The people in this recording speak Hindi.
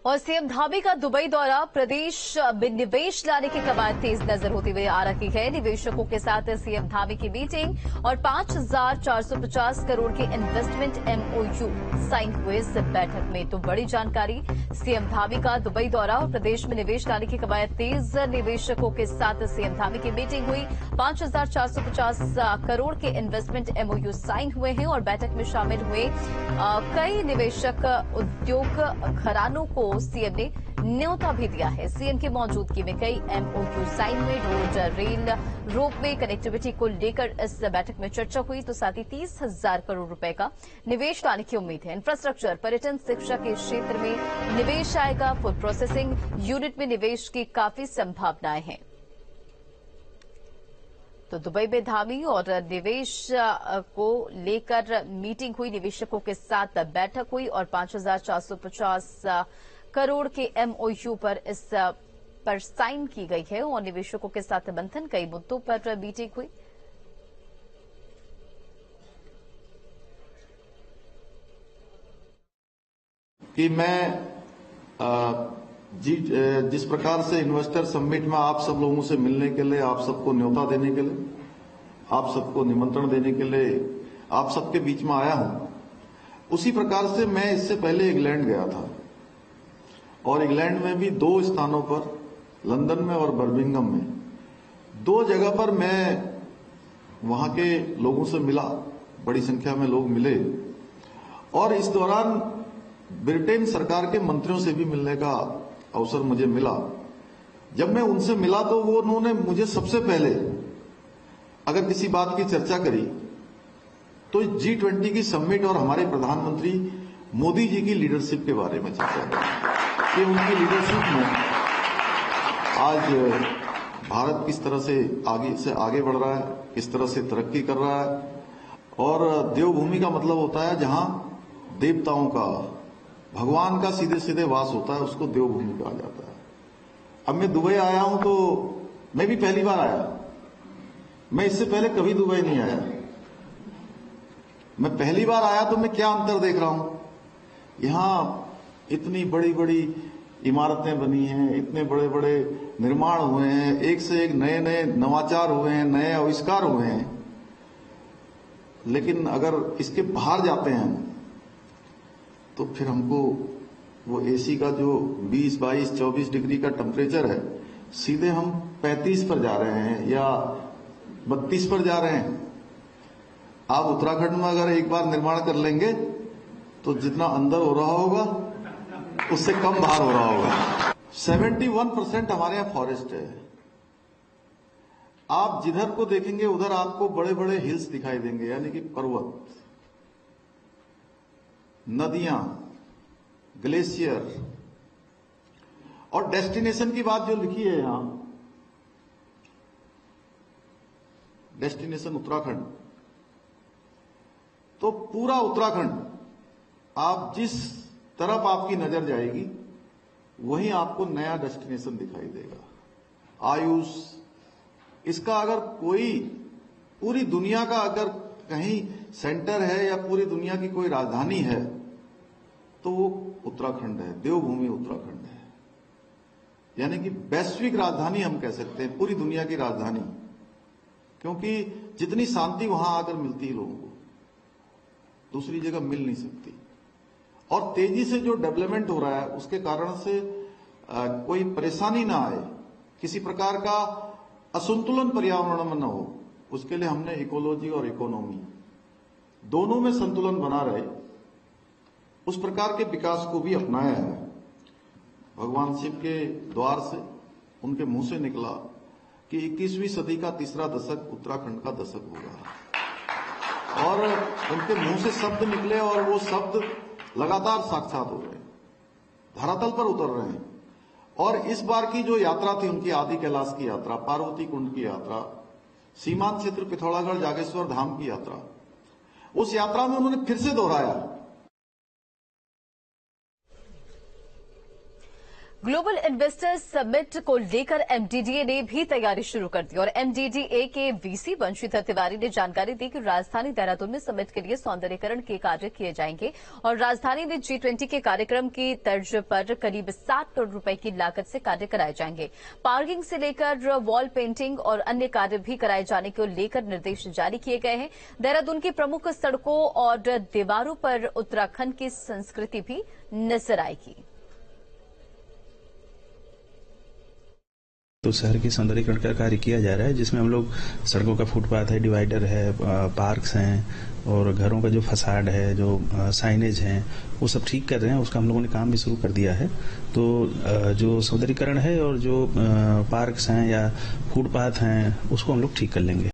और सीएम धामी का दुबई दौरा, प्रदेश में निवेश लाने की कवायद तेज नजर होती हुई आ रही है। निवेशकों के साथ सीएम धामी की मीटिंग और 5,450 करोड़ के इन्वेस्टमेंट एमओयू साइन हुए इस बैठक में। तो बड़ी जानकारी, सीएम धामी का दुबई दौरा और प्रदेश में निवेश लाने की कवायद तेज। निवेशकों के साथ सीएम धामी की मीटिंग हुई, 5,450 करोड़ के इन्वेस्टमेंट एमओयू साइन हुए हैं और बैठक में शामिल हुए कई निवेशक उद्योग घरानों को सीएम ने न्योता भी दिया है। सीएम की मौजूदगी में कई एमओयू साइन हुए। रोड, रेल, रोपवे कनेक्टिविटी को लेकर इस बैठक में चर्चा हुई। तो साथ ही 30,000 करोड़ रुपए का निवेश लाने की उम्मीद है। इंफ्रास्ट्रक्चर, पर्यटन, शिक्षा के क्षेत्र में निवेश आएगा। फूड प्रोसेसिंग यूनिट में निवेश की काफी संभावनाएं हैं। तो दुबई में धामी और निवेश को लेकर मीटिंग हुई, निवेशकों के साथ बैठक हुई और 5,450 करोड़ के एमओयू पर इस पर साइन की गई है और निवेशकों के साथ मंथन, कई मुद्दों पर मीटिंग हुई। कि मैं जिस प्रकार से इन्वेस्टर समिट में आप सब लोगों से मिलने के लिए, आप सबको न्योता देने के लिए, आप सबको निमंत्रण देने के लिए आप सबके बीच में आया हूं, उसी प्रकार से मैं इससे पहले इंग्लैंड गया था और इंग्लैंड में भी 2 स्थानों पर, लंदन में और बर्मिंघम में, 2 जगह पर मैं वहां के लोगों से मिला। बड़ी संख्या में लोग मिले और इस दौरान ब्रिटेन सरकार के मंत्रियों से भी मिलने का अवसर मुझे मिला। जब मैं उनसे मिला तो उन्होंने मुझे सबसे पहले अगर किसी बात की चर्चा करी तो G20 की समिट और हमारे प्रधानमंत्री मोदी जी की लीडरशिप के बारे में चर्चा करी कि उनकी लीडरशिप में आज भारत किस तरह से आगे बढ़ रहा है, किस तरह से तरक्की कर रहा है। और देवभूमि का मतलब होता है जहां देवताओं का, भगवान का सीधे सीधे वास होता है, उसको देवभूमि कहा जाता है। अब मैं दुबई आया हूं तो मैं भी पहली बार आया, मैं इससे पहले कभी दुबई नहीं आया। मैं पहली बार आया तो मैं क्या अंतर देख रहा हूं। यहां इतनी बड़ी बड़ी इमारतें बनी हैं, इतने बड़े बड़े निर्माण हुए हैं, एक से एक नए नए नवाचार हुए हैं, नए आविष्कार हुए हैं। लेकिन अगर इसके बाहर जाते हैं तो फिर हमको वो एसी का जो 20, 22, 24 डिग्री का टेम्परेचर है, सीधे हम 35 पर जा रहे हैं या 32 पर जा रहे हैं। आप उत्तराखंड में अगर एक बार निर्माण कर लेंगे तो जितना अंदर हो रहा होगा उससे कम बाहर हो रहा होगा। 71% हमारे यहाँ फॉरेस्ट है। आप जिधर को देखेंगे उधर आपको बड़े बड़े हिल्स दिखाई देंगे, यानी कि पर्वत, नदियां, ग्लेशियर। और डेस्टिनेशन की बात जो लिखी है यहां, डेस्टिनेशन उत्तराखंड, तो पूरा उत्तराखंड, आप जिस तरफ आपकी नजर जाएगी वहीं आपको नया डेस्टिनेशन दिखाई देगा। आयुष, इसका अगर कोई पूरी दुनिया का अगर कहीं सेंटर है या पूरी दुनिया की कोई राजधानी है तो वो उत्तराखंड है, देवभूमि उत्तराखंड है। यानी कि वैश्विक राजधानी हम कह सकते हैं, पूरी दुनिया की राजधानी, क्योंकि जितनी शांति वहां आकर मिलती है लोगों को, दूसरी जगह मिल नहीं सकती। और तेजी से जो डेवलपमेंट हो रहा है उसके कारण से कोई परेशानी ना आए, किसी प्रकार का असंतुलन पर्यावरण में न हो, उसके लिए हमने इकोलॉजी और इकोनॉमी दोनों में संतुलन बना रहे, उस प्रकार के विकास को भी अपनाया है। भगवान शिव के द्वार से, उनके मुंह से निकला कि 21वीं सदी का तीसरा दशक उत्तराखंड का दशक होगा, और उनके मुंह से शब्द निकले और वो शब्द लगातार साक्षात हो रहे हैं, धरातल पर उतर रहे हैं। और इस बार की जो यात्रा थी उनकी, आदि कैलाश की यात्रा, पार्वती कुंड की यात्रा, सीमांत क्षेत्र पिथौरागढ़ जागेश्वर धाम की यात्रा, उस यात्रा में उन्होंने फिर से दोहराया। ग्लोबल इन्वेस्टर्स समिट को लेकर एमडीडीए ने भी तैयारी शुरू कर दी और एमडीडीए के वीसी बंशीधर तिवारी ने जानकारी दी कि राजधानी देहरादून में समिट के लिए सौंदर्यीकरण के कार्य किए जाएंगे और राजधानी में G20 के कार्यक्रम की तर्ज पर करीब 60 करोड़ रुपए की लागत से कार्य कराए जाएंगे। पार्किंग से लेकर वॉल पेंटिंग और अन्य कार्य भी कराए जाने को लेकर निर्देश जारी किए गए हैं। देहरादून की प्रमुख सड़कों और दीवारों पर उत्तराखंड की संस्कृति भी नजर आएगी। तो शहर के सौंदर्यीकरण का कार्य किया जा रहा है, जिसमें हम लोग सड़कों का फुटपाथ है, डिवाइडर है, पार्क्स हैं और घरों का जो फसाड है, जो साइनेज है, वो सब ठीक कर रहे हैं। उसका हम लोगों ने काम भी शुरू कर दिया है। तो जो सौंदर्यीकरण है और जो पार्क्स हैं या फुटपाथ हैं, उसको हम लोग ठीक कर लेंगे।